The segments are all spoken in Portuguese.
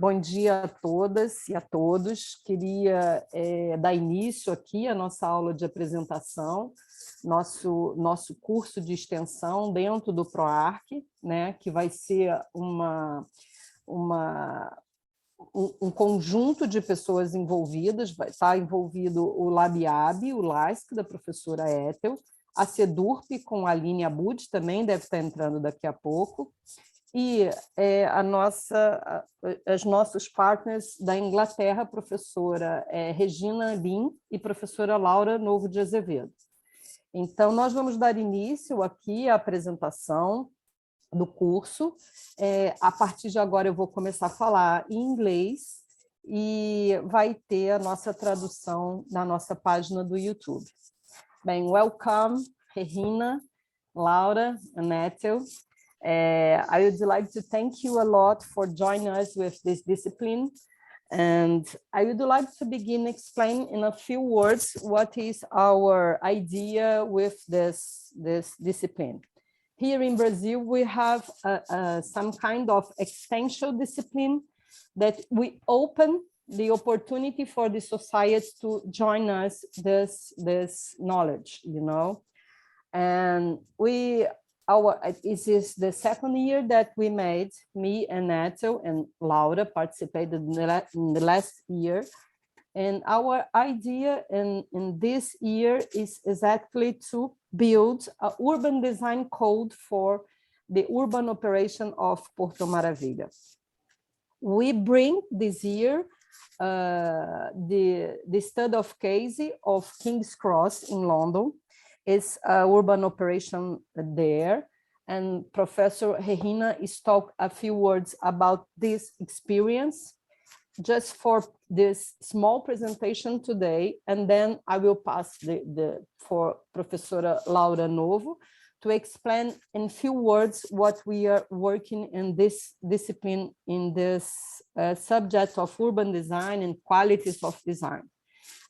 Bom dia a todas e a todos. Queria dar início aqui à nossa aula de apresentação, nosso curso de extensão dentro do PROARC, né, que vai ser um conjunto de pessoas envolvidas. Vai estar envolvido o LabIAB, o LASC, da professora Ethel, a CEDURP, com a Aline Abud, também deve estar entrando daqui a pouco, e os nossos partners da Inglaterra, professora Regina Lin e professora Laura Novo de Azevedo. Então, nós vamos dar início aqui à apresentação do curso. A partir de agora eu vou começar a falar em inglês e vai ter a nossa tradução na nossa página do YouTube. Bem, welcome, Regina, Laura, and Ethel. I would like to thank you a lot for joining us with this discipline. And I would like to begin explaining in a few words what is our idea with this discipline. Here in Brazil, we have some kind of extension discipline that we open the opportunity for the society to join us this knowledge, you know. And this is the second year that we made, me and Ethel and Laura participated in the last year. And our idea in this year is exactly to build an urban design code for the urban operation of Porto Maravilha. We bring this year the study of case of King's Cross in London. It's an urban operation there, and Professor Regina is talk a few words about this experience just for this small presentation today, and then I will pass for Professora Laura Novo to explain in few words what we are working in this discipline, in this subject of urban design and qualities of design.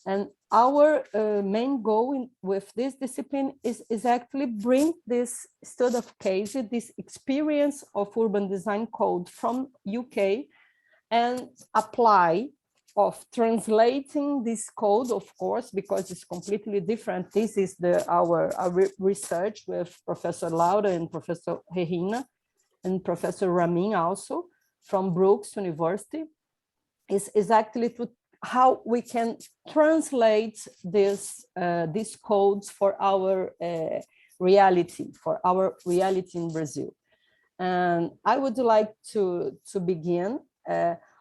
And our main goal with this discipline is actually bring this study of case, this experience of urban design code from UK, and apply of translating this code, of course, because it's completely different. This is our research with Professor Laura and Professor Regina and Professor Ramin also from Brooks University. Is exactly to how we can translate these codes for our reality in Brazil. And I would like to begin.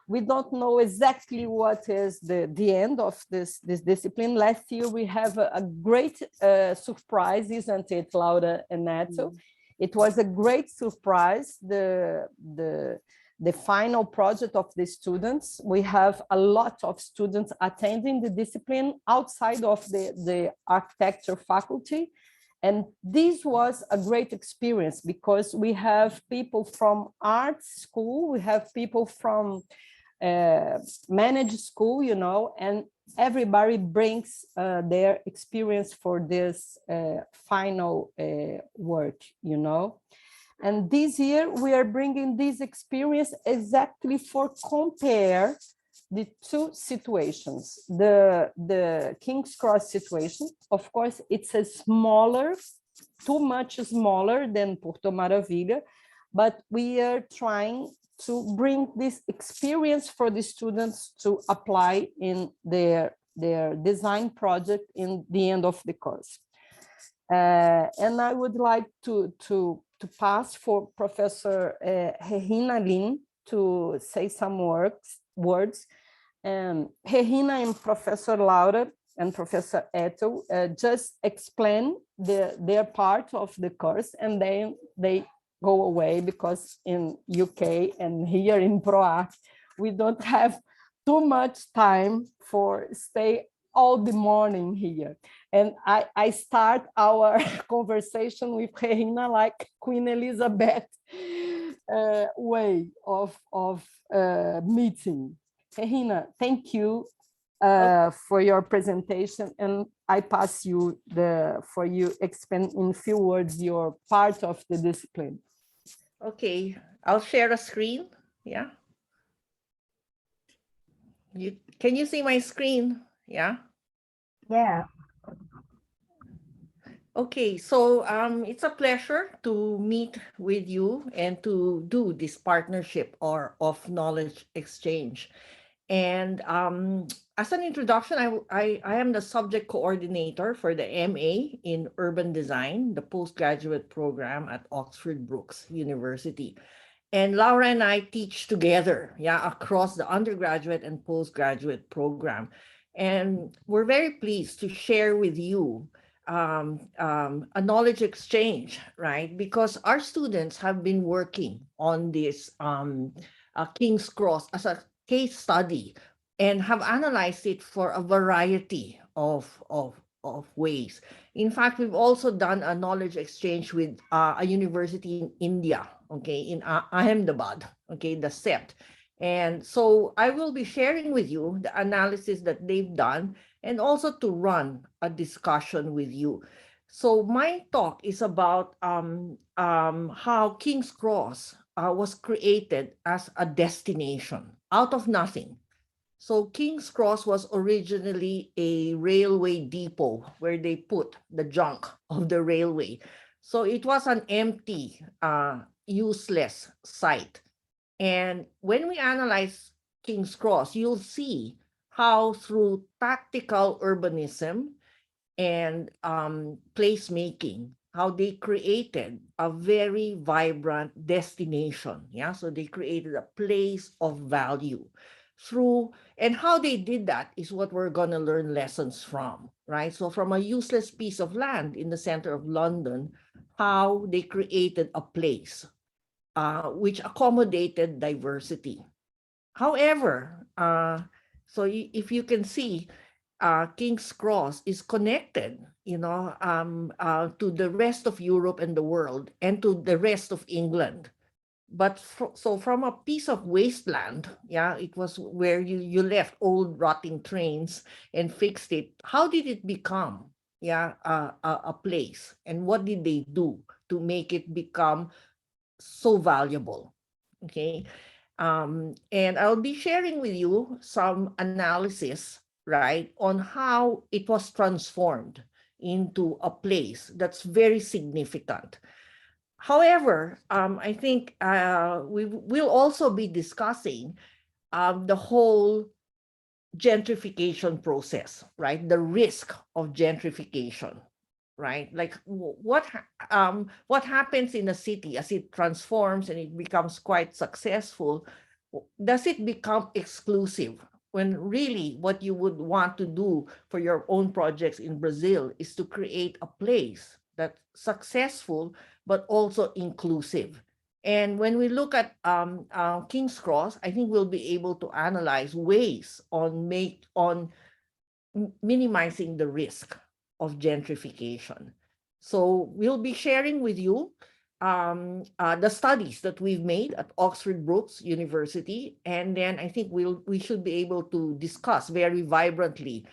We don't know exactly what is the end of this discipline. Last year we have a great surprise, isn't it, Laura and Ethel? It was a great surprise, the final project of the students. We have a lot of students attending the discipline outside of the architecture faculty. And this was a great experience because we have people from art school, we have people from managed school, you know, and everybody brings their experience for this final work, you know. And this year we are bringing this experience exactly for compare the two situations. The King's Cross situation, of course, it's a smaller, too much smaller than Porto Maravilha, but we are trying to bring this experience for the students to apply in their design project in the end of the course. And I would like to pass for Professor Regina Lin to say some words. Regina and Professor Laura and Professor Ethel just explain their part of the course, and then they go away because in UK and here in PROARC, we don't have too much time for stay all the morning here. And I start our conversation with Regina like Queen Elizabeth way of meeting. Regina, thank you for your presentation, and I pass you for you explain in few words your part of the discipline. Okay, I'll share a screen. Yeah. Can you see my screen? Yeah. Yeah. Okay, so it's a pleasure to meet with you and to do this partnership or of knowledge exchange. And as an introduction, I am the subject coordinator for the MA in Urban Design, the postgraduate program at Oxford Brookes University. And Laura and I teach together, yeah, across the undergraduate and postgraduate program. And we're very pleased to share with you a knowledge exchange, right? Because our students have been working on this King's Cross as a case study and have analyzed it for a variety of ways. In fact, we've also done a knowledge exchange with a university in India, okay, in Ahmedabad, okay, the SET. And so I will be sharing with you the analysis that they've done and also to run a discussion with you. So my talk is about how King's Cross was created as a destination out of nothing. So King's Cross was originally a railway depot where they put the junk of the railway. So it was an empty, useless site. And when we analyze King's Cross, you'll see how through tactical urbanism and placemaking, how they created a very vibrant destination. Yeah, so they created a place of value through, and how they did that is what we're going to learn lessons from, right? So from a useless piece of land in the center of London, how they created a place which accommodated diversity. However, if you can see, King's Cross is connected, to the rest of Europe and the world and to the rest of England. But so from a piece of wasteland, yeah, it was where you left old rotting trains and fixed it. How did it become, yeah, a place? And what did they do to make it become so valuable? Okay. And I'll be sharing with you some analysis, right, on how it was transformed into a place that's very significant. However, I think we will also be discussing the whole gentrification process, right? The risk of gentrification, right? Like what happens in a city as it transforms and it becomes quite successful? Does it become exclusive when really what you would want to do for your own projects in Brazil is to create a place that's successful but also inclusive? And when we look at King's Cross, I think we'll be able to analyze ways on minimizing the risk of gentrification. So we'll be sharing with you the studies that we've made at Oxford Brookes University, and then I think we should be able to discuss very vibrantly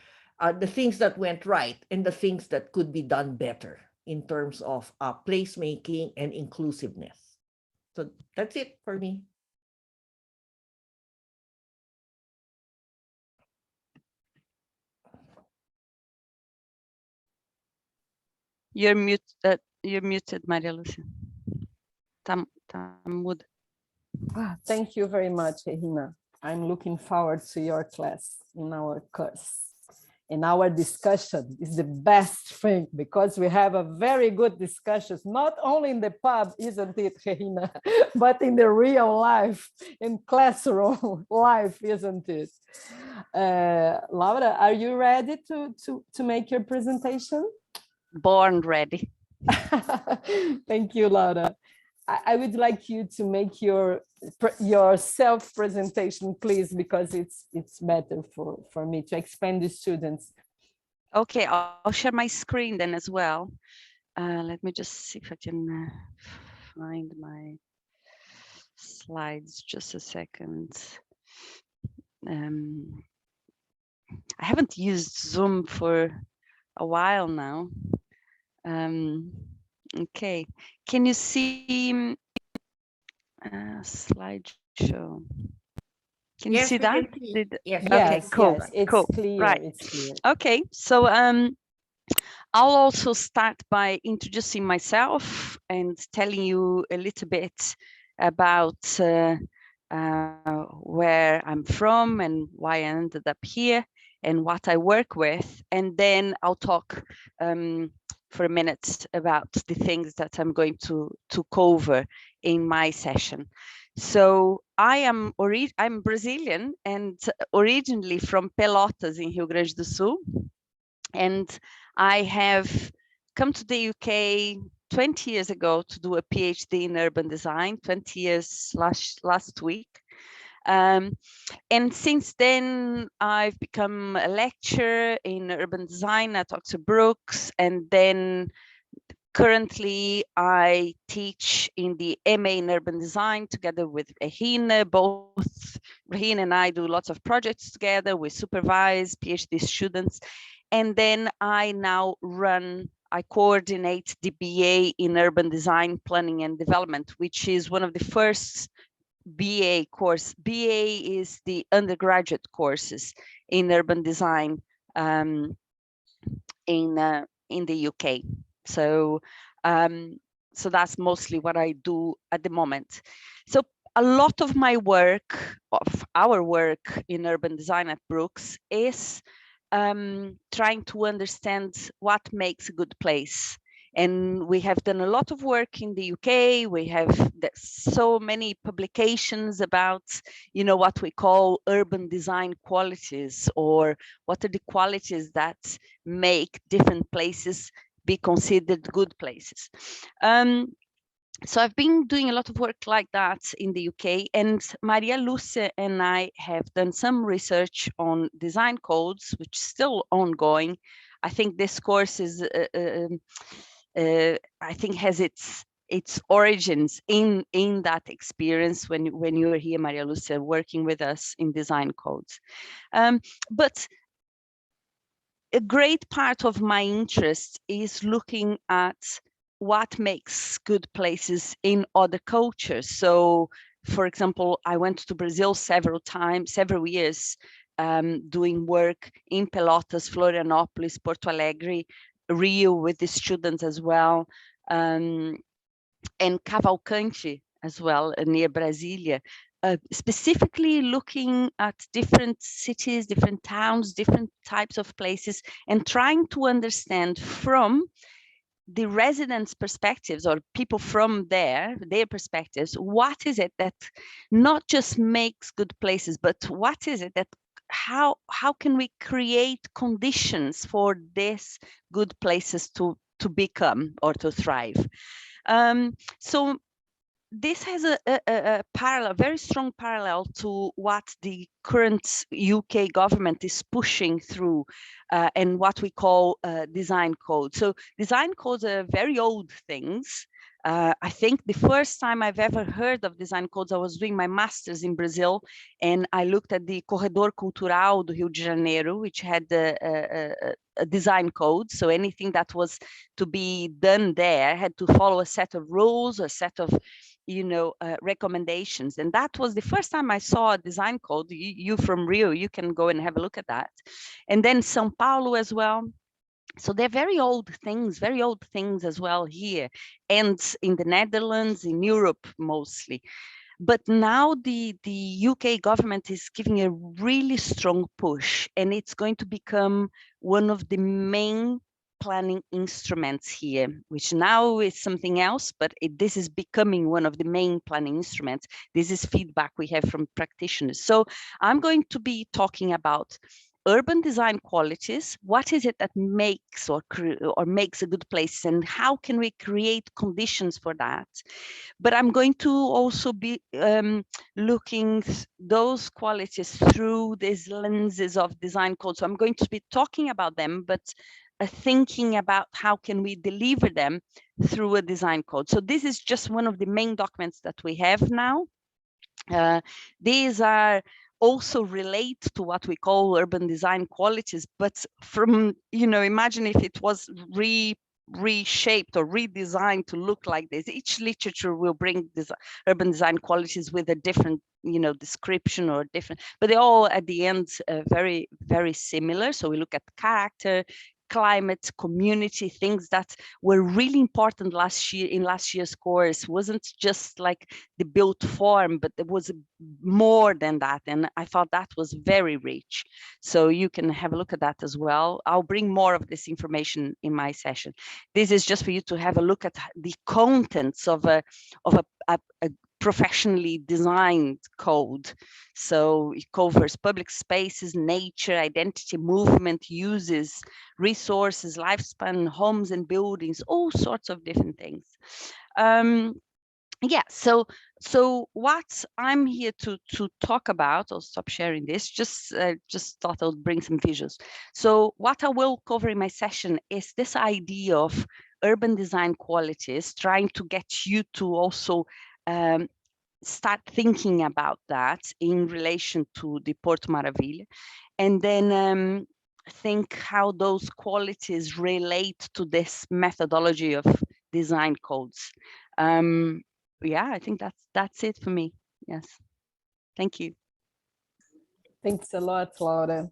the things that went right and the things that could be done better in terms of placemaking and inclusiveness. So that's it for me. You're muted, Maria Lucia. Tá muda. Thank you very much, Regina. I'm looking forward to your class in our course. And our discussion is the best thing because we have a very good discussions, not only in the pub, isn't it, Regina, but in the real life, in classroom life, isn't it? Laura, are you ready to make your presentation? Born ready. Thank you, Laura. I would like you to make your self presentation, please, because it's better for me to explain to students. Okay, I'll share my screen then as well. Let me just see if I can find my slides. Just a second. I haven't used Zoom for a while now. Okay, can you see slideshow? Can you Yes, see we that? can see. Did- Yes, Okay, Yes, cool, yes, it's cool. clear. Right. It's clear. Okay, so I'll also start by introducing myself and telling you a little bit about where I'm from and why I ended up here and what I work with. And then I'll talk for a minute about the things that I'm going to cover in my session. So I'm Brazilian and originally from Pelotas in Rio Grande do Sul. And I have come to the UK 20 years ago to do a PhD in urban design, 20 years last week. And since then, I've become a lecturer in urban design at Oxford Brookes, and then currently I teach in the MA in urban design together with Regina. Both Regina and I do lots of projects together. We supervise PhD students. And then I now I coordinate the BA in urban design, planning and development, which is one of the first BA course. BA is the undergraduate courses in urban design in the UK. So so that's mostly what I do at the moment. So a lot of my work, of our work in urban design at Brookes, is trying to understand what makes a good place. And we have done a lot of work in the UK. We have so many publications about, you know, what we call urban design qualities, or what are the qualities that make different places be considered good places. So I've been doing a lot of work like that in the UK, and Maria Lucia and I have done some research on design codes, which is still ongoing. I think this course is, I think has its origins in that experience when you were here, Maria Lucia, working with us in design codes. But a great part of my interest is looking at what makes good places in other cultures. So, for example, I went to Brazil several years, doing work in Pelotas, Florianópolis, Porto Alegre, Rio with the students as well, and Cavalcante as well, near Brasilia. Specifically looking at different cities, different towns, different types of places, and trying to understand from the residents' perspectives, or people from their perspectives, what is it that not just makes good places, but what is it that how can we create conditions for these good places to become or to thrive? So this has a parallel, very strong parallel to what the current UK government is pushing through, and what we call design codes. So design codes are very old things. I think the first time I've ever heard of design codes, I was doing my master's in Brazil, and I looked at the Corredor Cultural do Rio de Janeiro, which had a design code. So anything that was to be done there had to follow a set of rules, a set of recommendations. And that was the first time I saw a design code. You from Rio, you can go and have a look at that. And then São Paulo as well. So they're very old things as well here, and in the Netherlands, in Europe mostly. But now the UK government is giving a really strong push, and it's going to become one of the main planning instruments here, which now is something else, but this is becoming one of the main planning instruments. This is feedback we have from practitioners. So I'm going to be talking about urban design qualities. What is it that makes or makes a good place, and how can we create conditions for that? But I'm going to also be looking those qualities through these lenses of design code. So I'm going to be talking about them, but thinking about how can we deliver them through a design code. So this is just one of the main documents that we have now. These are also relate to what we call urban design qualities, but from, imagine if it was reshaped or redesigned to look like this. Each literature will bring this urban design qualities with a different, you know, description or different, but they all at the end very, very similar. So we look at character, climate, community, things that were really important last year in last year's course. Wasn't just like the built form, but there was more than that, and I thought that was very rich. So you can have a look at that as well. I'll bring more of this information in my session. This is just for you to have a look at the contents of a professionally designed code. So it covers public spaces, nature, identity, movement, uses, resources, lifespan, homes and buildings, all sorts of different things. Yeah, so what I'm here to talk about, I'll stop sharing this, just thought I would bring some visuals. So what I will cover in my session is this idea of urban design qualities, trying to get you to also start thinking about that in relation to the Porto Maravilha, and then think how those qualities relate to this methodology of design codes. Yeah, I think that's it for me. Yes, thank you. Thanks a lot, Laura.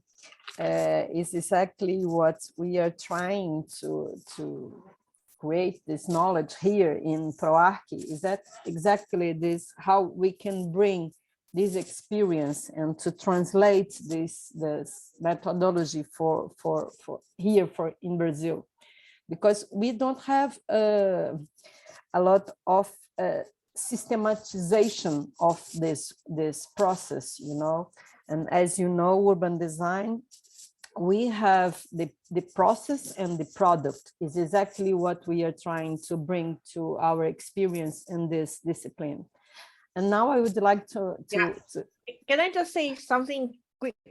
It's exactly what we are trying to create this knowledge here in PROARC. Is that exactly this, how we can bring this experience and to translate this methodology for here in Brazil, because we don't have a lot of systematization of this process, you know. And as you know, urban design, we have the process and the product is exactly what we are trying to bring to our experience in this discipline. And now I would like to Can I just say something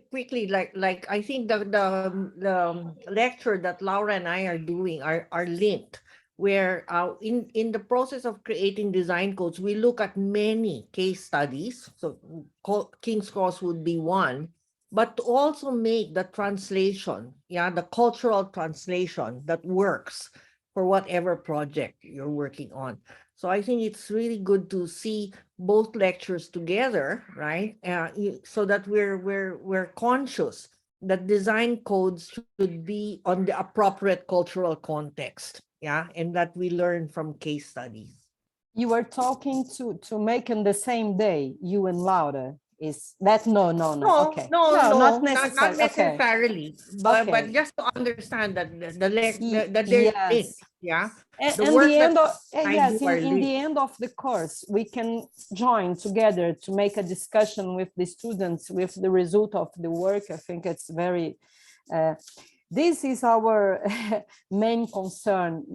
quickly? Like I think the lecture that Laura and I are doing are linked, where in the process of creating design codes, we look at many case studies. So King's Cross would be one, but to also make the translation, the cultural translation that works for whatever project you're working on. So I think it's really good to see both lectures together, right? So that we're conscious that design codes should be on the appropriate cultural context, and that we learn from case studies. You are talking to make in the same day, you and Laura. Is that no, okay. No, not necessarily. Not necessarily. Okay. But just to understand that that yes. linked, And the work the end of, yes, in the end of the course, we can join together to make a discussion with the students with the result of the work. I think it's very this is our main concern,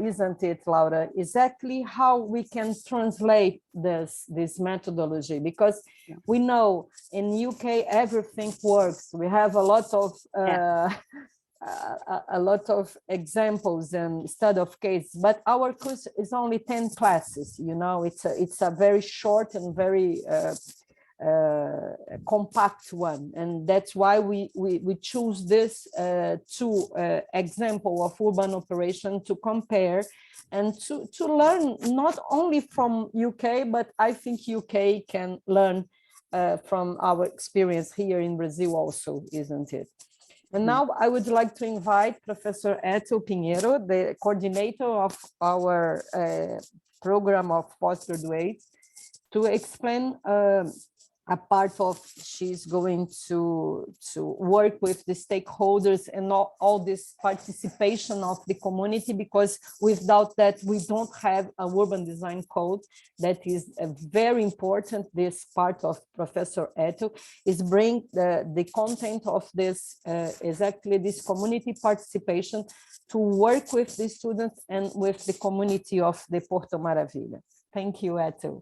isn't it, Laura? Exactly how we can translate this methodology, because we know in UK everything works. We have a lot of examples and study of cases, but our course is only 10 classes. You know, it's a very short and very compact one, and that's why we choose this two example of urban operation to compare and to learn not only from UK, but I think UK can learn from our experience here in Brazil also, isn't it? And now I would like to invite Professor Etel Pinheiro, the coordinator of our program of postgraduate, to explain a part of she's going to work with the stakeholders and all this participation of the community, because without that we don't have a urban design code. That is very important. This part of Professor Etel is bring the content of this exactly this community participation to work with the students and with the community of the Porto Maravilha. Thank you, Etel.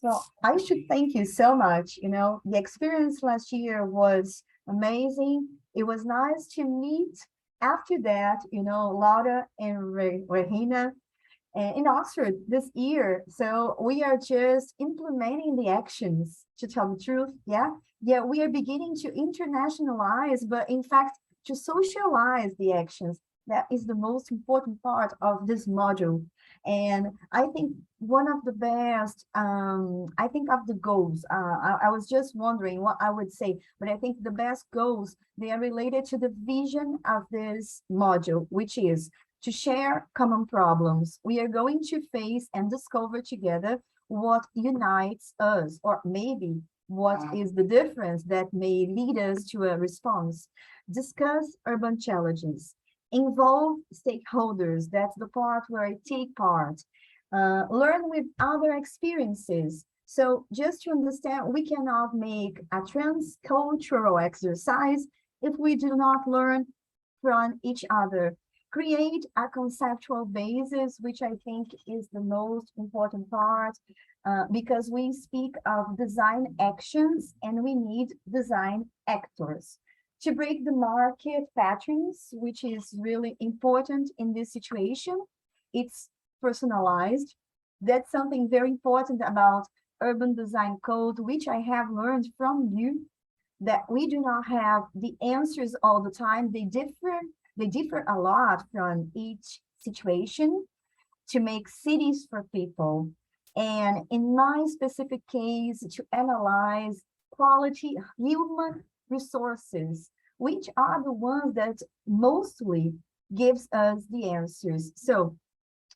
Well, I should thank you so much. You know, the experience last year was amazing. It was nice to meet after that, you know, Laura and Regina in Oxford this year. So we are just implementing the actions, to tell the truth. Yeah, we are beginning to internationalize, but in fact, to socialize the actions. That is the most important part of this module. And I think one of the best, I think of the goals, I was just wondering what I would say, but I think the best goals, they are related to the vision of this module, which is to share common problems. We are going to face and discover together what unites us, or maybe what is the difference that may lead us to a response. Discuss urban challenges. Involve stakeholders. That's the part where I take part. Learn with other experiences. So just to understand, we cannot make a transcultural exercise if we do not learn from each other. Create a conceptual basis, which I think is the most important part, because we speak of design actions and we need design actors. To break the market patterns, which is really important in this situation, it's personalized. That's something very important about urban design code, which I have learned from you, that we do not have the answers all the time. They differ a lot from each situation to make cities for people. And in my specific case, to analyze quality human resources, which are the ones that mostly gives us the answers. So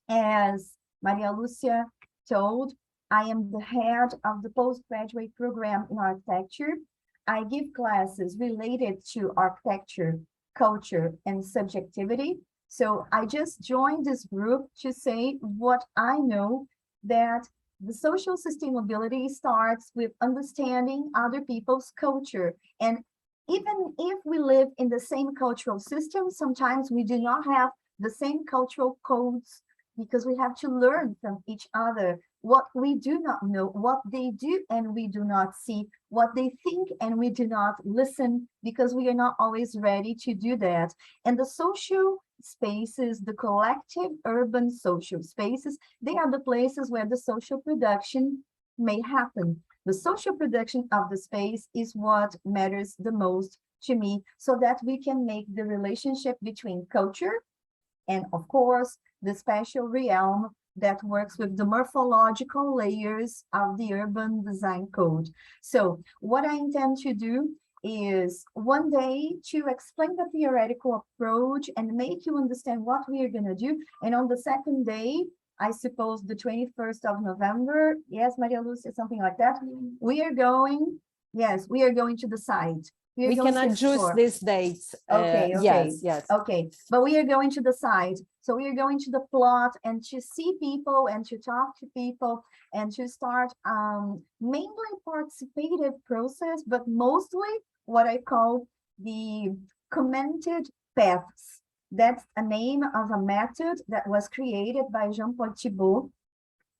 as Maria Lucia told, I am the head of the postgraduate program in architecture. I give classes related to architecture, culture, and subjectivity. So I just joined this group to say what I know, that the social sustainability starts with understanding other people's culture. And even if we live in the same cultural system, sometimes we do not have the same cultural codes, because we have to learn from each other what we do not know, what they do and we do not see, what they think and we do not listen, because we are not always ready to do that. And the social spaces, the collective urban social spaces, they are the places where the social production may happen. The social production of the space is what matters the most to me, so that we can make the relationship between culture and, of course, the spatial realm that works with the morphological layers of the urban design code. So what I intend to do is one day to explain the theoretical approach and make you understand what we are going to do. And on the second day, I suppose the 21st of November, yes, Maria Lucia, something like that, we are going to the site. We can adjust these dates. Okay. Yes. Okay, but we are going to the site. So we are going to the plot and to see people and to talk to people and to start mainly participative process, but mostly what I call the commented paths. That's a name of a method that was created by Jean-Paul Thibault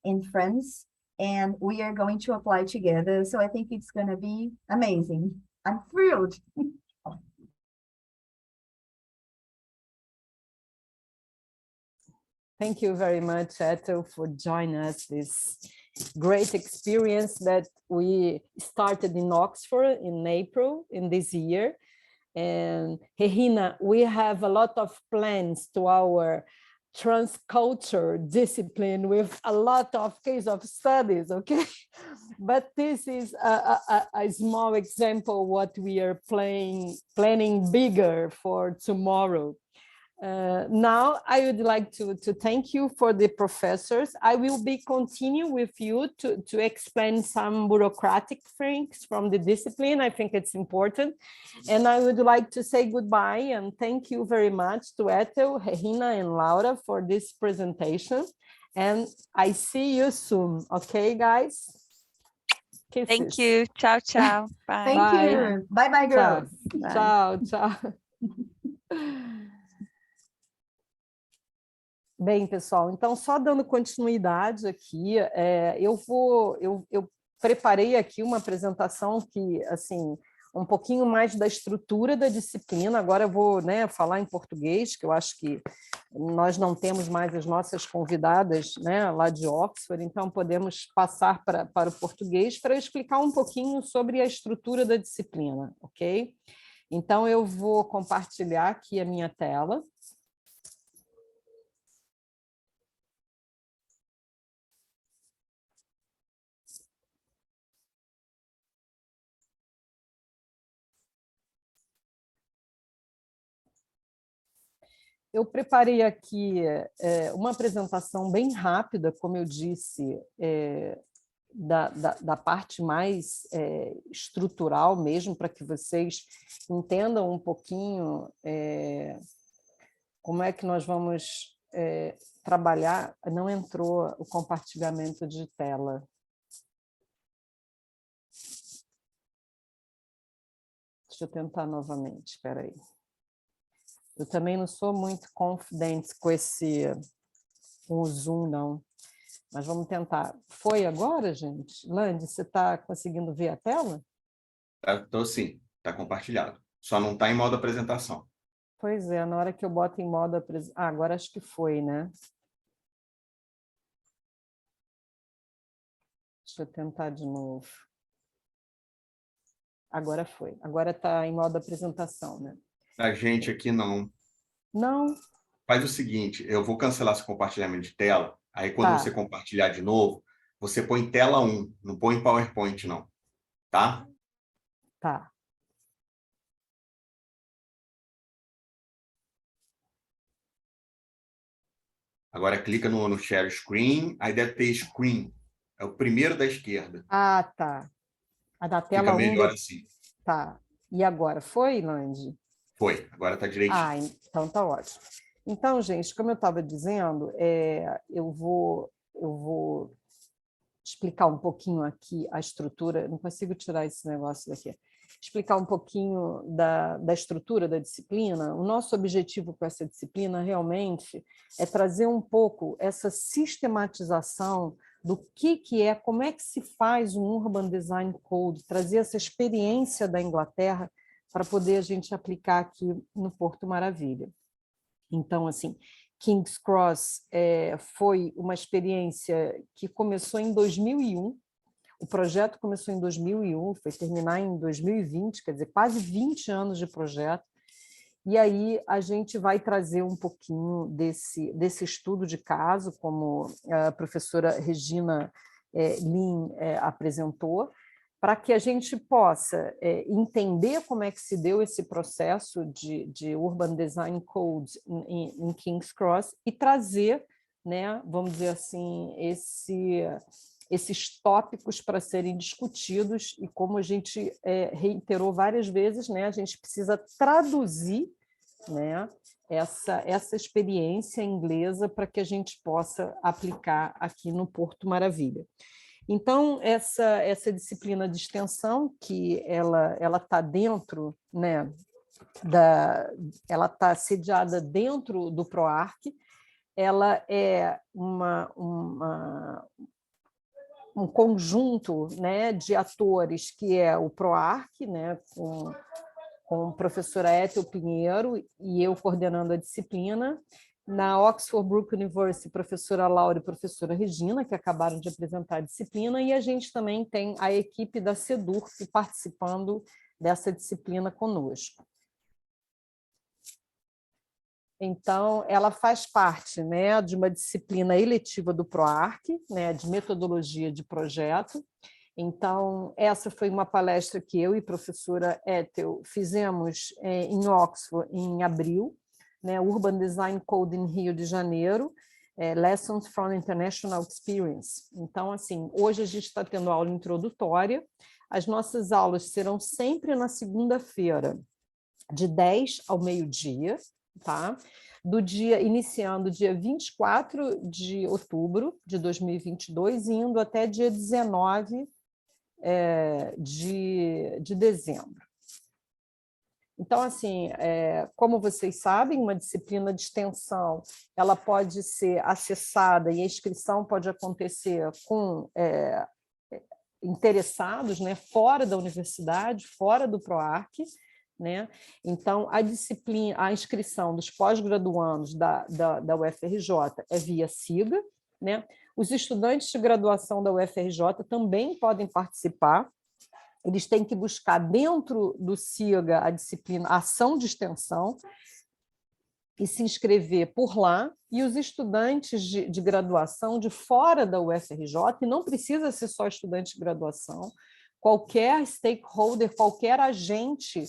in France, and we are going to apply together. So I think it's going to be amazing. I'm thrilled. Thank you very much, Ethel, for joining us this great experience that we started in Oxford in April in this year. And Regina, we have a lot of plans to our transculture discipline with a lot of case of studies, okay? But this is a small example what we are planning bigger for tomorrow. Now I would like to thank you for the professors. I will be continue with you to explain some bureaucratic things from the discipline. I think it's important. And I would like to say goodbye and thank you very much to Ethel, Regina, and Laura for this presentation. And I see you soon. Okay, guys? Kisses. Thank you. Ciao, ciao. Bye. Thank you. Bye, girls. Tchau, tchau. Bem, pessoal, então só dando continuidade aqui, eu preparei aqui uma apresentação que, assim, um pouquinho mais da estrutura da disciplina. Agora eu vou, né, falar em português, que eu acho que nós não temos mais as nossas convidadas, né, lá de Oxford, então podemos passar para o português para explicar um pouquinho sobre a estrutura da disciplina, ok? Então eu vou compartilhar aqui a minha tela. eu preparei aqui uma apresentação bem rápida, como eu disse, da parte mais estrutural mesmo, para que vocês entendam um pouquinho como é que nós vamos trabalhar. Não entrou o compartilhamento de tela. Deixa eu tentar novamente, espera aí. Eu também não sou muito confidente com o Zoom, não. Mas vamos tentar. Foi agora, gente? Lande, você está conseguindo ver a tela? Estou sim, está compartilhado. Só não está em modo apresentação. Pois é, na hora que eu boto em modo apresentação... Ah, agora acho que foi, né? Deixa eu tentar de novo. Agora foi. Agora está em modo apresentação, né? A gente aqui não. Não. Faz o seguinte, eu vou cancelar esse compartilhamento de tela, aí quando você compartilhar de novo, você põe tela 1, não põe PowerPoint não, tá? Tá. Agora clica no Share Screen, aí deve ter Screen, é o primeiro da esquerda. Ah, tá. A da tela Fica 1... melhor assim. Tá. E agora, foi, Lande? Foi, agora está direitinho. Ah, então tá ótimo. Então, gente, como eu estava dizendo, eu vou explicar um pouquinho aqui a estrutura, não consigo tirar esse negócio daqui, explicar um pouquinho da estrutura da disciplina. O nosso objetivo com essa disciplina realmente é trazer um pouco essa sistematização do que é, como é que se faz um Urban Design Code, trazer essa experiência da Inglaterra para poder a gente aplicar aqui no Porto Maravilha. Então, assim, King's Cross foi uma experiência que começou em 2001, o projeto começou em 2001, foi terminar em 2020, quer dizer, quase 20 anos de projeto, e aí a gente vai trazer um pouquinho desse estudo de caso, como a professora Regina Lin apresentou, para que a gente possa entender como é que se deu esse processo de Urban Design Code em King's Cross e trazer, né, vamos dizer assim, esses tópicos para serem discutidos, e como a gente reiterou várias vezes, né, a gente precisa traduzir, né, essa experiência inglesa para que a gente possa aplicar aqui no Porto Maravilha. Então, essa disciplina de extensão, que ela está dentro, né, ela está sediada dentro do PROARC, ela é um conjunto, né, de atores que é o PROARC, né, com a professora Ethel Pinheiro e eu coordenando a disciplina. Na Oxford Brook University, professora Laura e professora Regina, que acabaram de apresentar a disciplina, e a gente também tem a equipe da CEDURF participando dessa disciplina conosco. Então, ela faz parte, né, de uma disciplina eletiva do PROARC, né, de metodologia de projeto. Então, essa foi uma palestra que eu e a professora Ethel fizemos em Oxford em abril, né, Urban Design Code em Rio de Janeiro, Lessons from International Experience. Então, assim, hoje a gente está tendo aula introdutória, as nossas aulas serão sempre na segunda-feira, de 10 ao meio-dia, tá? Iniciando dia 24 de outubro de 2022 e indo até dia 19 de dezembro. Então, assim, como vocês sabem, uma disciplina de extensão ela pode ser acessada e a inscrição pode acontecer com interessados, né, fora da universidade, fora do PROARC, né? Então, a inscrição dos pós-graduandos da UFRJ é via SIGA, né? Os estudantes de graduação da UFRJ também podem participar. Eles têm que buscar dentro do SIGA a disciplina Ação de Extensão e se inscrever por lá, e os estudantes de graduação de fora da UFRJ, e não precisa ser só estudante de graduação, qualquer stakeholder, qualquer agente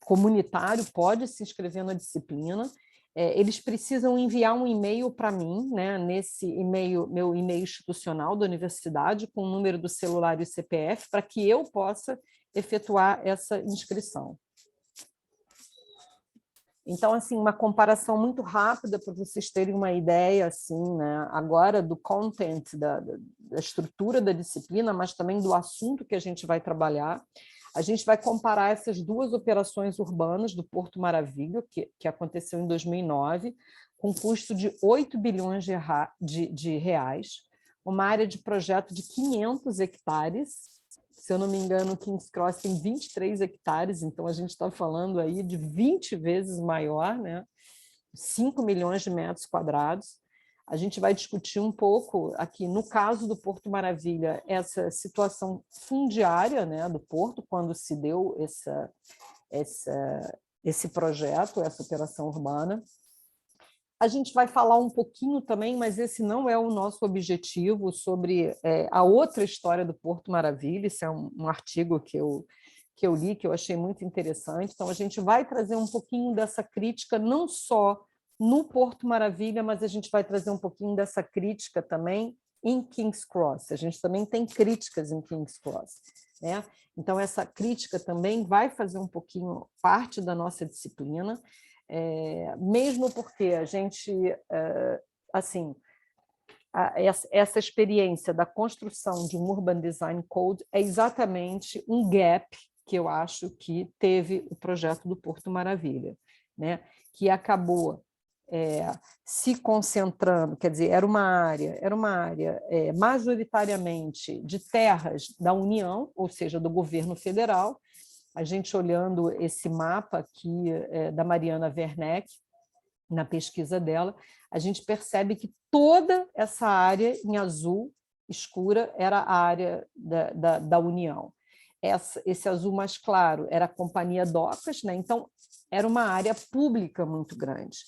comunitário pode se inscrever na disciplina, eles precisam enviar um e-mail para mim, né, nesse e-mail, meu e-mail institucional da universidade, com o número do celular e o CPF, para que eu possa efetuar essa inscrição. Então, assim, uma comparação muito rápida para vocês terem uma ideia, assim, né, agora do content, da estrutura da disciplina, mas também do assunto que a gente vai trabalhar. A gente vai comparar essas duas operações urbanas do Porto Maravilha, que aconteceu em 2009, com custo de 8 bilhões de reais, uma área de projeto de 500 hectares, se eu não me engano, King's Cross tem 23 hectares, então a gente está falando aí de 20 vezes maior, né? 5 milhões de metros quadrados. A gente vai discutir um pouco aqui, no caso do Porto Maravilha, essa situação fundiária, né, do Porto, quando se deu esse projeto, essa operação urbana. A gente vai falar um pouquinho também, mas esse não é o nosso objetivo, sobre a outra história do Porto Maravilha. Esse é um artigo que eu li, que eu achei muito interessante. Então, a gente vai trazer um pouquinho dessa crítica, não só no Porto Maravilha, mas a gente vai trazer um pouquinho dessa crítica também em King's Cross. A gente também tem críticas em King's Cross, né? Então, essa crítica também vai fazer um pouquinho parte da nossa disciplina, mesmo porque a gente, assim, essa experiência da construção de um Urban Design Code é exatamente um gap que eu acho que teve o projeto do Porto Maravilha, né? Que acabou se concentrando, quer dizer, era uma área majoritariamente de terras da União, ou seja, do governo federal. A gente olhando esse mapa aqui da Mariana Werneck, na pesquisa dela, a gente percebe que toda essa área em azul escura era a área da União. Esse azul mais claro era a Companhia Docas, né? Então era uma área pública muito grande.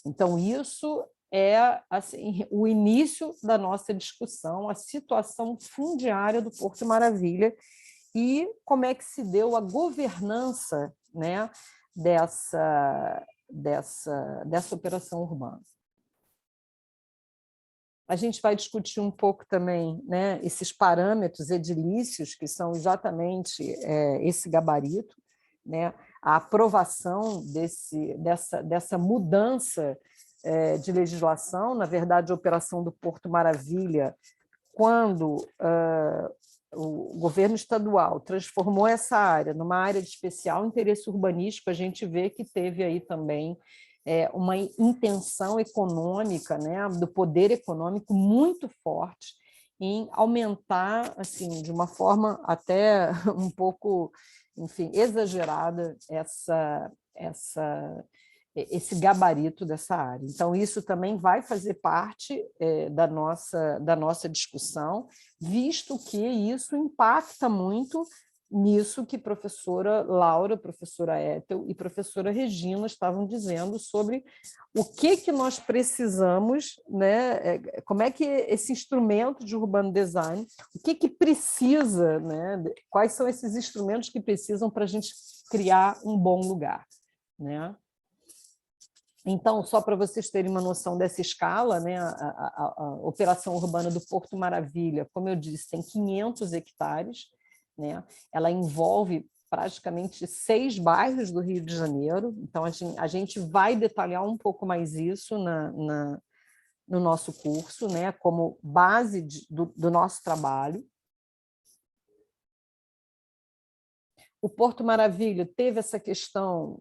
Então isso é assim, o início da nossa discussão, a situação fundiária do Porto Maravilha, e como é que se deu a governança, né, dessa operação urbana. A gente vai discutir um pouco também, né, esses parâmetros edilícios, que são exatamente esse gabarito, né, a aprovação dessa mudança de legislação. Na verdade, a operação do Porto Maravilha, quando o governo estadual transformou essa área numa área de especial interesse urbanístico, a gente vê que teve aí também uma intenção econômica, né, do poder econômico muito forte em aumentar, assim, de uma forma até um pouco, enfim, exagerada esse gabarito dessa área. Então, isso também vai fazer parte da nossa discussão, visto que isso impacta muito nisso que professora Laura, professora Ethel e professora Regina estavam dizendo sobre o que nós precisamos, né? Como é que esse instrumento de urbano design, o que precisa, né? Quais são esses instrumentos que precisam para a gente criar um bom lugar, né? Então, só para vocês terem uma noção dessa escala, né, a operação urbana do Porto Maravilha, como eu disse, tem 500 hectares, né? Ela envolve praticamente 6 bairros do Rio de Janeiro. Então, a gente vai detalhar um pouco mais isso no nosso curso, né, como base do nosso trabalho. O Porto Maravilha teve essa questão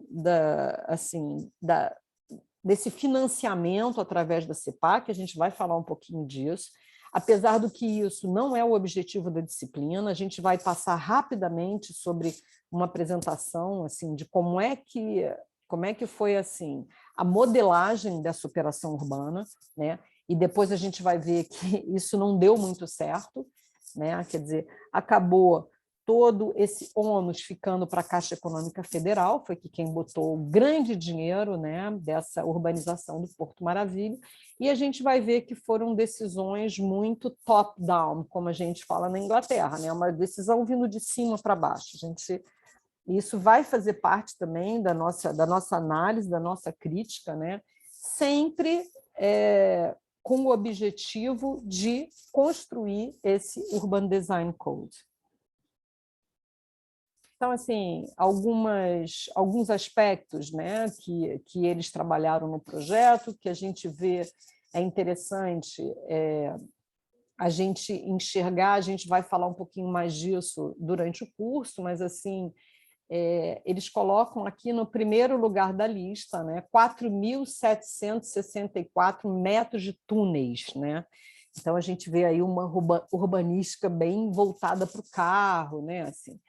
desse financiamento através da CEPAC, a gente vai falar um pouquinho disso. Apesar do que isso não é o objetivo da disciplina, a gente vai passar rapidamente sobre uma apresentação assim, de como é que foi assim, a modelagem dessa operação urbana, né? E depois a gente vai ver que isso não deu muito certo, né? Quer dizer, acabou todo esse ônus ficando para a Caixa Econômica Federal, foi que quem botou o grande dinheiro, né, dessa urbanização do Porto Maravilha, e a gente vai ver que foram decisões muito top-down, como a gente fala na Inglaterra, né, uma decisão vindo de cima para baixo. Isso vai fazer parte também da nossa análise, da nossa crítica, né, sempre com o objetivo de construir esse Urban Design Code. Então, assim, alguns aspectos, né, que eles trabalharam no projeto, que a gente vê é interessante a gente enxergar, a gente vai falar um pouquinho mais disso durante o curso, mas, assim, eles colocam aqui no primeiro lugar da lista, né, 4.764 metros de túneis, né? Então, a gente vê aí uma urbanística bem voltada para o carro, né? Assim,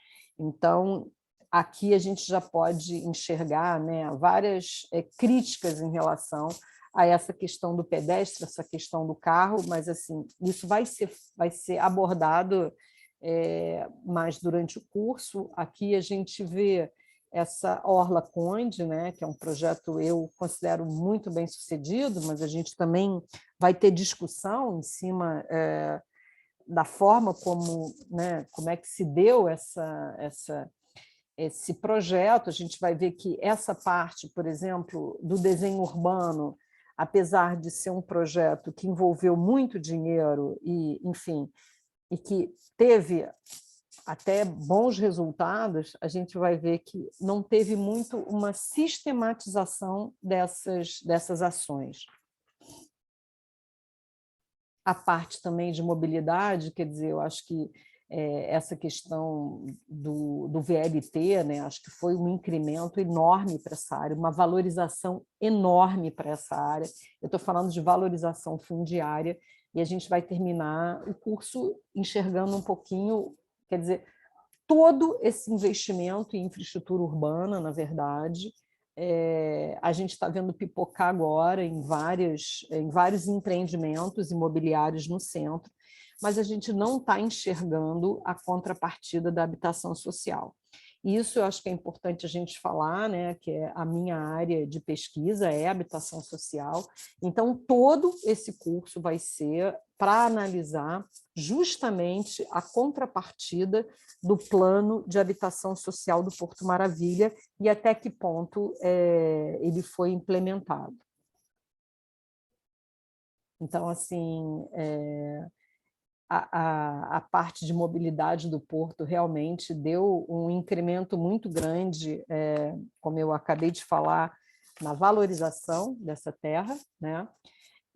então, aqui a gente já pode enxergar, né, várias críticas em relação a essa questão do pedestre, essa questão do carro, mas assim, isso vai ser abordado mais durante o curso. Aqui a gente vê essa Orla Conde, né, que é um projeto eu considero muito bem sucedido, mas a gente também vai ter discussão em cima da forma como, né, como é que se deu esse projeto. A gente vai ver que essa parte, por exemplo, do desenho urbano, apesar de ser um projeto que envolveu muito dinheiro e, enfim, e que teve até bons resultados, a gente vai ver que não teve muito uma sistematização dessas ações. A parte também de mobilidade, quer dizer, eu acho que essa questão do VLT, né, acho que foi um incremento enorme para essa área, uma valorização enorme para essa área. Eu estou falando de valorização fundiária, e a gente vai terminar o curso enxergando um pouquinho, quer dizer, todo esse investimento em infraestrutura urbana, na verdade, a gente está vendo pipocar agora em vários empreendimentos imobiliários no centro, mas a gente não está enxergando a contrapartida da habitação social. Isso eu acho que é importante a gente falar, né, que a minha área de pesquisa é habitação social. Então, todo esse curso vai ser para analisar justamente a contrapartida do plano de habitação social do Porto Maravilha e até que ponto ele foi implementado. Então, assim, a parte de mobilidade do Porto realmente deu um incremento muito grande, como eu acabei de falar, na valorização dessa terra, né?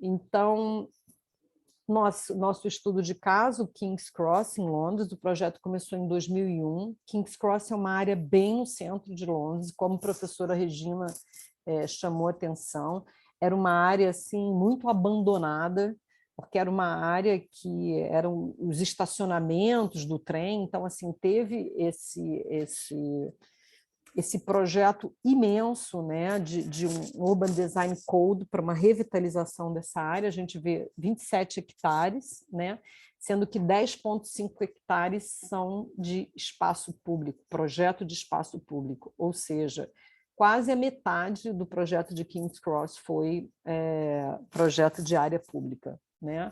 Então, nosso estudo de caso, King's Cross, em Londres, o projeto começou em 2001. King's Cross é uma área bem no centro de Londres, como a professora Regina chamou atenção, era uma área assim, muito abandonada, porque era uma área que eram os estacionamentos do trem, então assim, teve esse projeto imenso, né, de um Urban Design Code para uma revitalização dessa área. A gente vê 27 hectares, né, sendo que 10,5 hectares são de espaço público, projeto de espaço público, ou seja, quase a metade do projeto de King's Cross foi projeto de área pública, né?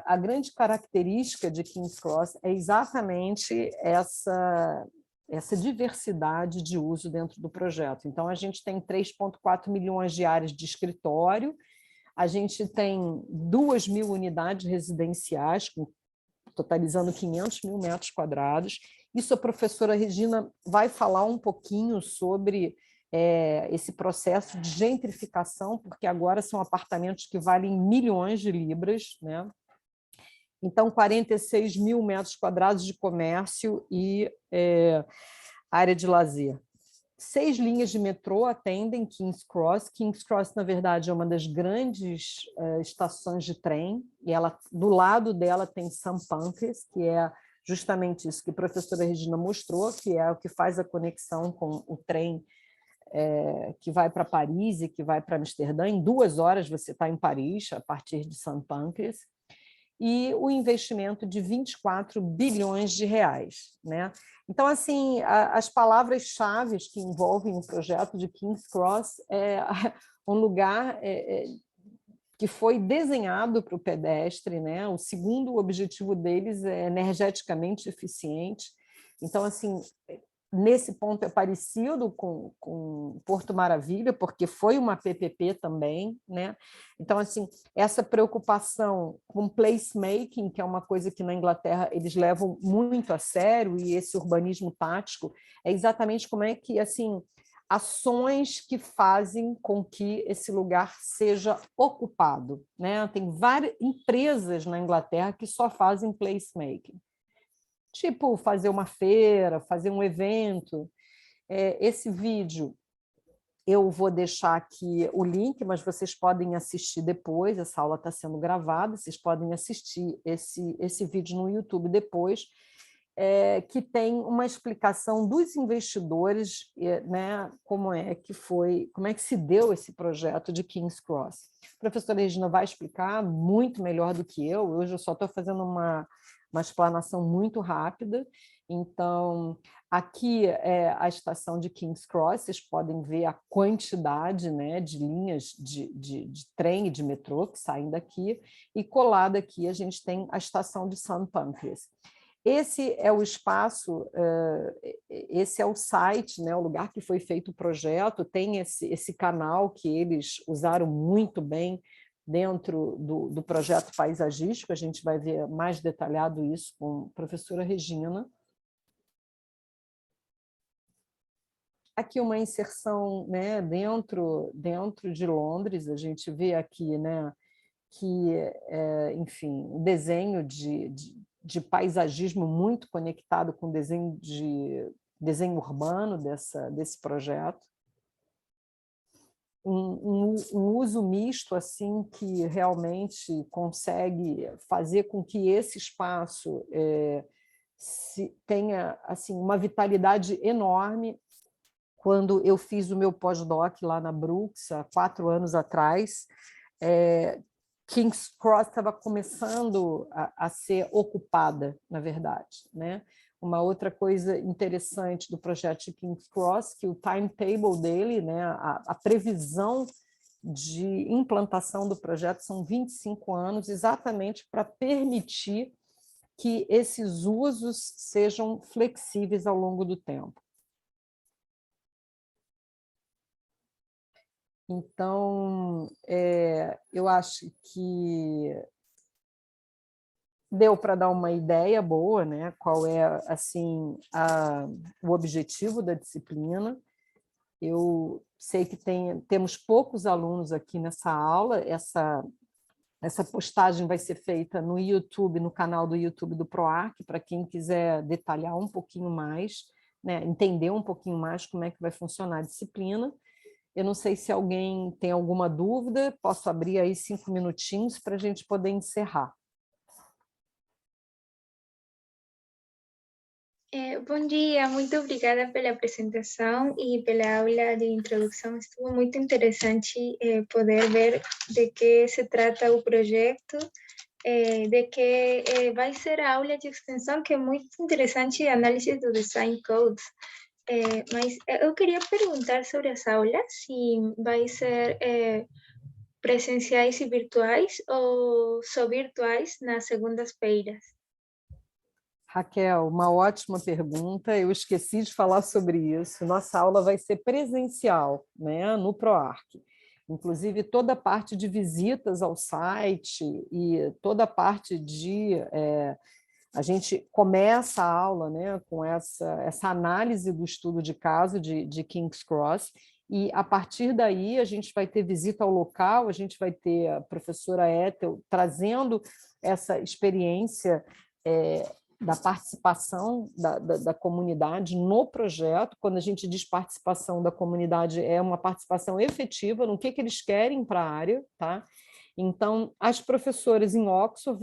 A grande característica de King's Cross é exatamente essa diversidade de uso dentro do projeto. Então, a gente tem 3,4 milhões de áreas de escritório, a gente tem 2.000 unidades residenciais, totalizando 500 mil metros quadrados. Isso a professora Regina vai falar um pouquinho sobre esse processo de gentrificação, porque agora são apartamentos que valem milhões de libras, né? Então, 46 mil metros quadrados de comércio e área de lazer. 6 linhas de metrô atendem King's Cross. King's Cross, na verdade, é uma das grandes estações de trem, e do lado dela tem St. Pancras, que é justamente isso que a professora Regina mostrou, que é o que faz a conexão com o trem que vai para Paris e que vai para Amsterdã. Em 2 horas você está em Paris, a partir de St. Pancras, e o investimento de 24 bilhões de reais, né? Então, assim, as palavras-chave que envolvem o projeto de King's Cross é um lugar que foi desenhado para o pedestre, né? O segundo objetivo deles é energeticamente eficiente. Então, assim, nesse ponto é parecido com Porto Maravilha, porque foi uma PPP também, né? Então, assim, essa preocupação com placemaking, que é uma coisa que na Inglaterra eles levam muito a sério, e esse urbanismo tático, é exatamente como é que, assim, ações que fazem com que esse lugar seja ocupado, né? Tem várias empresas na Inglaterra que só fazem placemaking. Tipo, fazer uma feira, fazer um evento. Esse vídeo, eu vou deixar aqui o link, mas vocês podem assistir depois, essa aula está sendo gravada, vocês podem assistir esse vídeo no YouTube depois, que tem uma explicação dos investidores, né, como é que se deu esse projeto de King's Cross. A professora Regina vai explicar muito melhor do que eu, hoje eu só estou fazendo uma explanação muito rápida. Então, aqui é a estação de King's Cross, vocês podem ver a quantidade, né, de linhas de trem e de metrô que saem daqui, e colada aqui a gente tem a estação de St. Pancras. Esse é o espaço, esse é o site, né, o lugar que foi feito o projeto, tem esse canal que eles usaram muito bem dentro do projeto paisagístico, a gente vai ver mais detalhado isso com a professora Regina. Aqui uma inserção, né, dentro de Londres, a gente vê aqui, né, que, enfim, um desenho de paisagismo muito conectado com desenho urbano desse projeto. Um uso misto, assim, que realmente consegue fazer com que esse espaço tenha, assim, uma vitalidade enorme. Quando eu fiz o meu pós-doc lá na Brooks, há 4 anos atrás, King's Cross estava começando a ser ocupada, na verdade, né? Uma outra coisa interessante do projeto de King's Cross, que o timetable dele, né, a previsão de implantação do projeto são 25 anos, exatamente para permitir que esses usos sejam flexíveis ao longo do tempo. Então, eu acho que deu para dar uma ideia boa, né? Qual é, assim, o objetivo da disciplina. Eu sei que temos poucos alunos aqui nessa aula, essa postagem vai ser feita no YouTube, no canal do YouTube do PROARC, para quem quiser detalhar um pouquinho mais, né? Entender um pouquinho mais como é que vai funcionar a disciplina. Eu não sei se alguém tem alguma dúvida, posso abrir aí 5 minutinhos para a gente poder encerrar. Bom dia, muito obrigada pela apresentação e pela aula de introdução. Estuvo muito interessante poder ver de que se trata o projeto, de que vai ser a aula de extensão, que é muito interessante, análise do design codes. Mas eu queria perguntar sobre as aulas, se vai ser presenciais e virtuais ou só virtuais nas segundas-feiras. Raquel, uma ótima pergunta, eu esqueci de falar sobre isso. Nossa aula vai ser presencial, né, no PROARC. Inclusive, toda a parte de visitas ao site e toda a parte de... a gente começa a aula, né, com essa análise do estudo de caso de King's Cross, e a partir daí a gente vai ter visita ao local, a gente vai ter a professora Ethel trazendo essa experiência da participação da comunidade no projeto. Quando a gente diz participação da comunidade, é uma participação efetiva no que eles querem para a área, tá? Então, as professoras em Oxford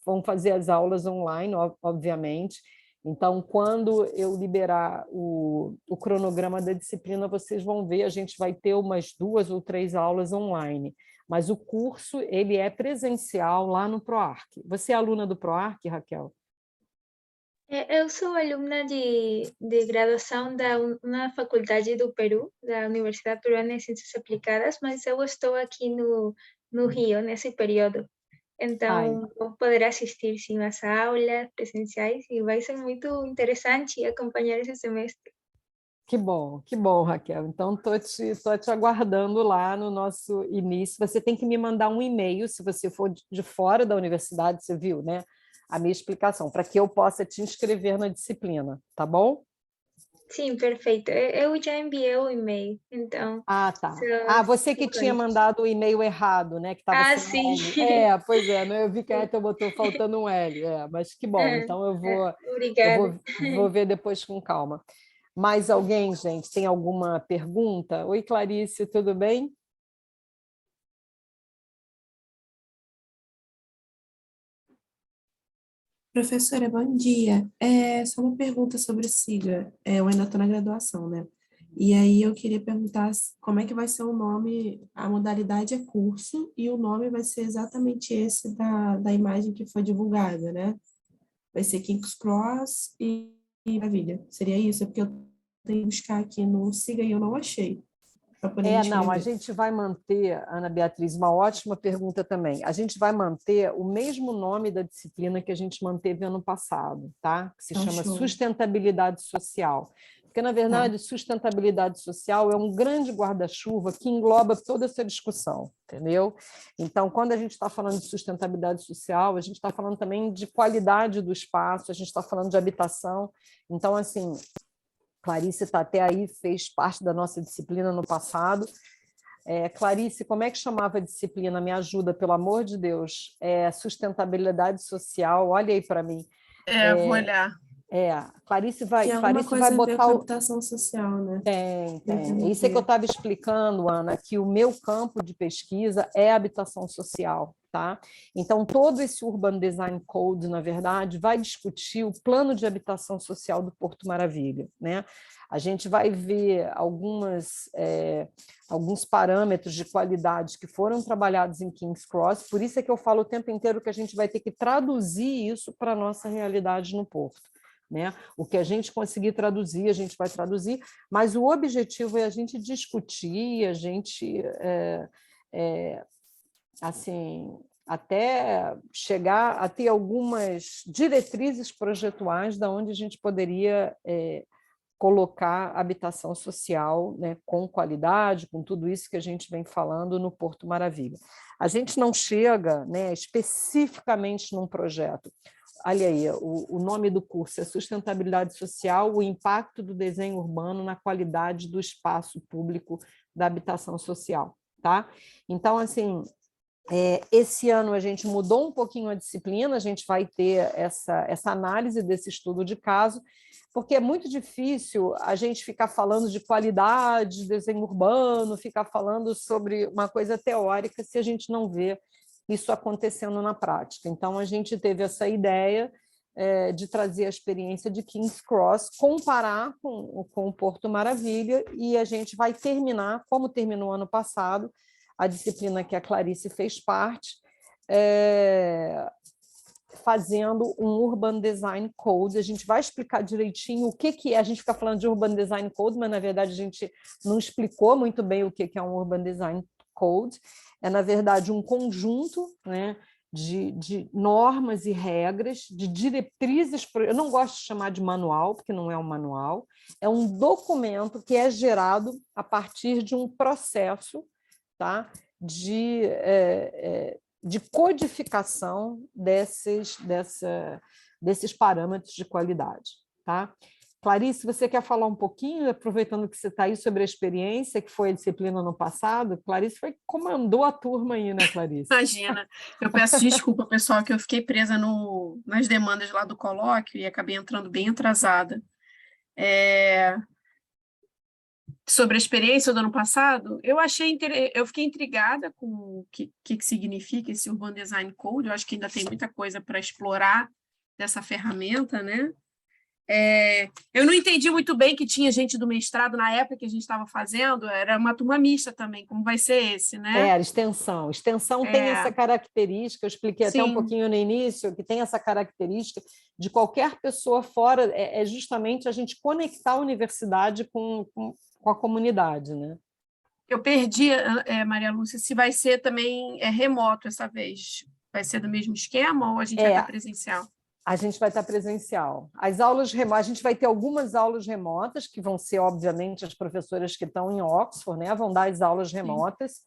vão fazer as aulas online, obviamente. Então, quando eu liberar o cronograma da disciplina, vocês vão ver, a gente vai ter umas 2 ou 3 aulas online. Mas o curso, ele é presencial lá no PROARC. Você é aluna do PROARC, Raquel? Eu sou aluna de graduação da uma faculdade do Peru, da Universidade Peruana de Ciências Aplicadas, mas eu estou aqui no Rio, nesse período. Então, vou poder assistir, sim, às aulas presenciais e vai ser muito interessante acompanhar esse semestre. Que bom, Raquel. Então, tô te aguardando lá no nosso início. Você tem que me mandar um e-mail, se você for de fora da universidade, você viu, né? A minha explicação, para que eu possa te inscrever na disciplina, tá bom? Sim, perfeito. Eu já enviei o e-mail, então, Ah, tá. só Você que clico tinha aí. mandado o e-mail errado, né? Que estava sem Sim. L. Pois é, né? Eu vi que a Ethel botou faltando um L. Mas que bom. Então Obrigada. vou ver depois com calma. Mais alguém, gente, tem alguma pergunta? Oi, Clarice, tudo bem? Professora, bom dia. Só uma pergunta sobre o SIGA. Eu ainda estou na graduação, né? E aí eu queria perguntar como é que vai ser o nome, a modalidade é curso, e o nome vai ser exatamente esse da imagem que foi divulgada, né? Vai ser King's Cross e Maravilha. Seria isso? É porque eu tenho que buscar aqui no SIGA e eu não achei para poder me Não, a inscrever. gente vai manter, Ana Beatriz, uma ótima pergunta também. A gente vai manter o mesmo nome da disciplina que a gente manteve ano passado, tá? Que se chama Show. Sustentabilidade Social. Porque, na verdade, sustentabilidade social é um grande guarda-chuva que engloba toda essa discussão, entendeu? Então, quando a gente está falando de sustentabilidade social, a gente está falando também de qualidade do espaço, a gente está falando de habitação. Então, assim, Clarice está até aí, fez parte da nossa disciplina no passado. Clarice, como é que chamava a disciplina? Me ajuda, pelo amor de Deus. Sustentabilidade social, olha aí para mim. Vou olhar. Clarice Que é alguma vai coisa a ver botar com habitação social, né? Tem. Isso é que eu estava explicando, Ana, que o meu campo de pesquisa é habitação social, tá? Então, todo esse Urban Design Code, na verdade, vai discutir o plano de habitação social do Porto Maravilha, né? A gente vai ver alguns parâmetros de qualidade que foram trabalhados em King's Cross, por isso é que eu falo o tempo inteiro que a gente vai ter que traduzir isso para a nossa realidade no Porto. Né? O que a gente conseguir traduzir, a gente vai traduzir, mas o objetivo é a gente discutir, a gente assim, até chegar a ter algumas diretrizes projetuais da onde a gente poderia colocar habitação social, né, com qualidade, com tudo isso que a gente vem falando no Porto Maravilha. A gente não chega, né, especificamente num projeto. Olha aí, o nome do curso é Sustentabilidade Social, o impacto do desenho urbano na qualidade do espaço público da habitação social, tá? Então, assim, esse ano a gente mudou um pouquinho a disciplina, a gente vai ter essa análise desse estudo de caso, porque é muito difícil a gente ficar falando de qualidade, de desenho urbano, ficar falando sobre uma coisa teórica se a gente não vê isso acontecendo na prática. Então, a gente teve essa ideia de trazer a experiência de King's Cross, comparar com o Porto Maravilha, e a gente vai terminar, como terminou ano passado, a disciplina que a Clarice fez parte, fazendo um Urban Design Code. A gente vai explicar direitinho o que é. A gente fica falando de Urban Design Code, mas, na verdade, a gente não explicou muito bem o que é um Urban Design Code. É, na verdade, um conjunto, né, de normas e regras, de diretrizes. Eu não gosto de chamar de manual, porque não é um manual. É um documento que é gerado a partir de um processo, tá, de codificação desses parâmetros de qualidade. Tá? Clarice, você quer falar um pouquinho, aproveitando que você está aí, sobre a experiência que foi a disciplina no passado? Clarice comandou a turma aí, né, Clarice? Imagina, eu peço desculpa, pessoal, que eu fiquei presa nas demandas lá do colóquio e acabei entrando bem atrasada. Sobre a experiência do ano passado, eu fiquei intrigada com o que significa esse Urban Design Code. Eu acho que ainda tem muita coisa para explorar dessa ferramenta, né? Eu não entendi muito bem que tinha gente do mestrado na época que a gente estava fazendo, era uma turma mista também, como vai ser esse, né? Era extensão. Extensão tem essa característica, eu expliquei até um pouquinho no início, que tem essa característica de qualquer pessoa fora, é justamente a gente conectar a universidade com a comunidade, né? Eu perdi, Maria Lúcia, se vai ser também remoto essa vez. Vai ser do mesmo esquema ou a gente vai estar presencial? A gente vai estar presencial. As aulas remotas, a gente vai ter algumas aulas remotas, que vão ser, obviamente, as professoras que estão em Oxford, né? Vão dar as aulas remotas.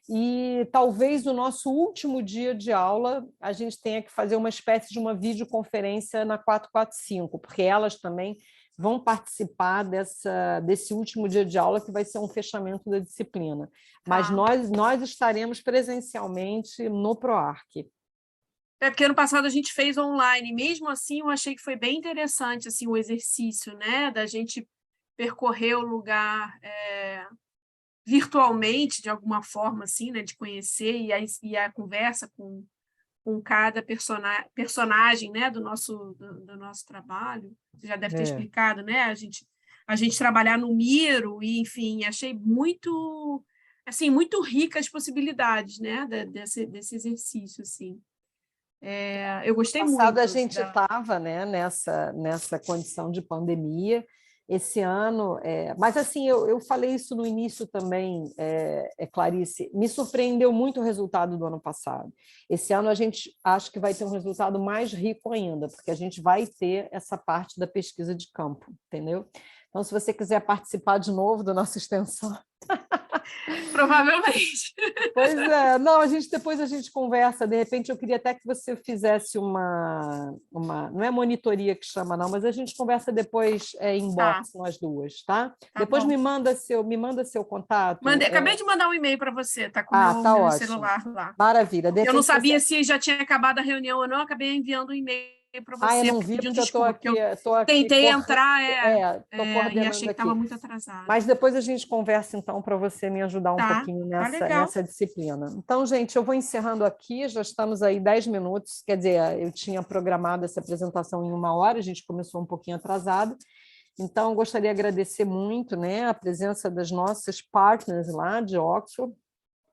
E talvez o nosso último dia de aula a gente tenha que fazer uma espécie de uma videoconferência na 445, porque elas também vão participar desse último dia de aula, que vai ser um fechamento da disciplina. Mas nós estaremos presencialmente no PROARC. É porque ano passado a gente fez online, mesmo assim eu achei que foi bem interessante assim, o exercício, né? Da gente percorrer o lugar virtualmente, de alguma forma, assim, né? De conhecer e a conversa com cada personagem, né? Do nosso trabalho. Você já deve ter explicado, né? A gente trabalhar no Miro, e, enfim, achei muito, assim, muito ricas as possibilidades, né? Desse exercício, assim. Eu gostei muito. Ano passado a gente estava, né, nessa condição de pandemia. Esse ano, mas assim, eu falei isso no início também, Clarice, me surpreendeu muito o resultado do ano passado. Esse ano a gente acho que vai ter um resultado mais rico ainda, porque a gente vai ter essa parte da pesquisa de campo, entendeu? Então, se você quiser participar de novo da nossa extensão... Provavelmente. Pois é, não, depois a gente conversa, de repente eu queria até que você fizesse não é monitoria que chama não, mas a gente conversa depois em box, nós duas, tá? Depois bom. me manda seu contato. Acabei de mandar um e-mail para você, tá com o tá meu ótimo. celular lá. Maravilha. Eu não sabia se já tinha acabado a reunião ou não, acabei enviando um e-mail para você. Eu não vi porque desculpa, eu estou aqui tentei entrar coordenando e achei que estava aqui. muito atrasada. Mas depois a gente conversa, então, para você me ajudar um pouquinho nessa disciplina. Então, gente, eu vou encerrando aqui, já estamos aí 10 minutos, quer dizer, eu tinha programado essa apresentação em 1 hora, a gente começou um pouquinho atrasado. Então, gostaria de agradecer muito, né, a presença das nossas partners lá de Oxford,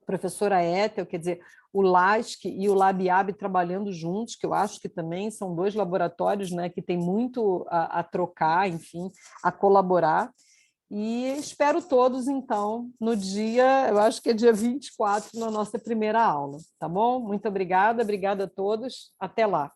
professora Ethel, quer dizer, o LASC e o LabIab trabalhando juntos, que eu acho que também são 2 laboratórios, né, que tem muito a trocar, enfim, a colaborar. E espero todos, então, no dia, eu acho que é dia 24, na nossa primeira aula, tá bom? Muito obrigada a todos, até lá.